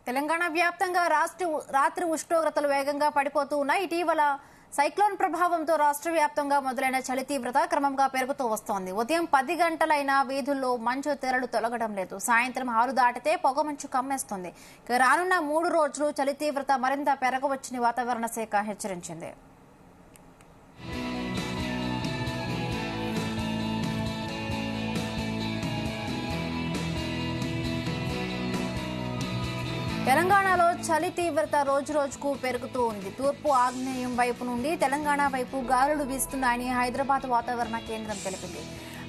తెలంగాణ వ్యాప్తంగా రాత్రి ఉష్ణోగ్రతలు వేగంగా పడిపోతూ ఉన్నాయి. ఇటీవల సైక్లోన్ ప్రభావంతో రాష్ట్ర వ్యాప్తంగా మొదలైన చలి తీవ్రత క్రమంగా పెరుగుతూ వస్తోంది. ఉదయం 10 గంటలైనా వీధుల్లో మంచు తెరలు తొలగడం లేదు. సాయంత్రం 6 దాటితే పొగమంచు కమ్మేస్తుంది. రానున్న 3 రోజులు చలి తీవ్రత మరింత పెరగవచ్చని వాతావరణ శాఖ హెచ్చరించింది. తెలంగాణలో చలి తీవ్రత రోజురోజుకు పెరుగుతూ ఉంది. తూర్పు ఆగ్నేయం వైపు నుండి తెలంగాణ వైపు గాలులు వీస్తున్నాయని హైదరాబాద్ వాతావరణ కేంద్రం తెలిపింది.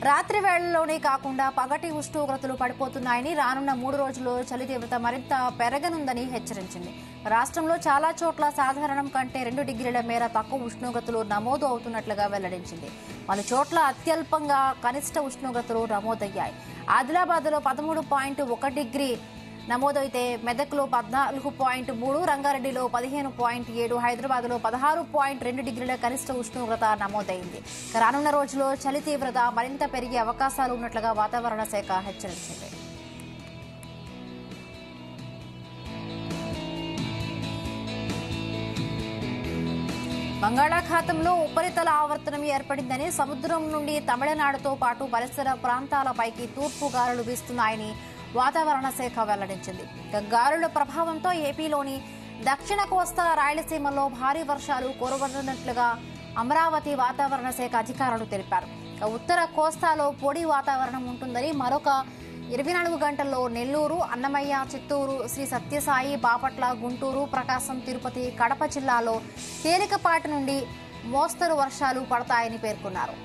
రాత్రి వేళల్లోనే కాకుండా పగటి ఉష్ణోగ్రతలు పడిపోతున్నాయని, రానున్న 3 రోజుల్లో చలి తీవ్రత మరింత పెరగనుందని హెచ్చరించింది. రాష్ట్రంలో చాలా చోట్ల సాధారణం కంటే 2 డిగ్రీల మేర తక్కువ ఉష్ణోగ్రతలు నమోదు అవుతున్నట్లుగా వెల్లడించింది. పలు చోట్ల అత్యల్పంగా కనిష్ట ఉష్ణోగ్రతలు నమోదయ్యాయి. ఆదిలాబాద్లో 13.1 డిగ్రీ నమోదైతే మెదక్లో 14.3, రంగారెడ్డిలో 15.7, హైదరాబాద్లో 16.2 డిగ్రీల కనిష్ట ఉష్ణోగ్రత నమోదైంది. రానున్న రోజుల్లో చలి తీవ్రత మరింత పెరిగే అవకాశాలు ఉన్నట్లుగా వాతావరణ శాఖ హెచ్చరించింది. బంగాళాఖాతంలో ఉపరితల ఆవర్తనం ఏర్పడిందని, సముద్రం నుండి తమిళనాడుతో పాటు పరిసర ప్రాంతాలపైకి తూర్పు గాలులు వీస్తున్నాయని వాతావరణ శాఖ వెల్లడించింది. గాలుల ప్రభావంతో ఏపీలోని దక్షిణ కోస్తా, రాయలసీమలో భారీ వర్షాలు కురవనున్నట్లుగా అమరావతి వాతావరణ శాఖ అధికారులు తెలిపారు. ఉత్తర కోస్తాలో పొడి వాతావరణం ఉంటుందని, మరొక 24 గంటల్లో నెల్లూరు, అన్నమయ్య, చిత్తూరు, శ్రీ సత్యసాయి, బాపట్ల, గుంటూరు, ప్రకాశం, తిరుపతి, కడప జిల్లాలో తేలికపాటి నుండి మోస్తరు వర్షాలు పడతాయని పేర్కొన్నారు.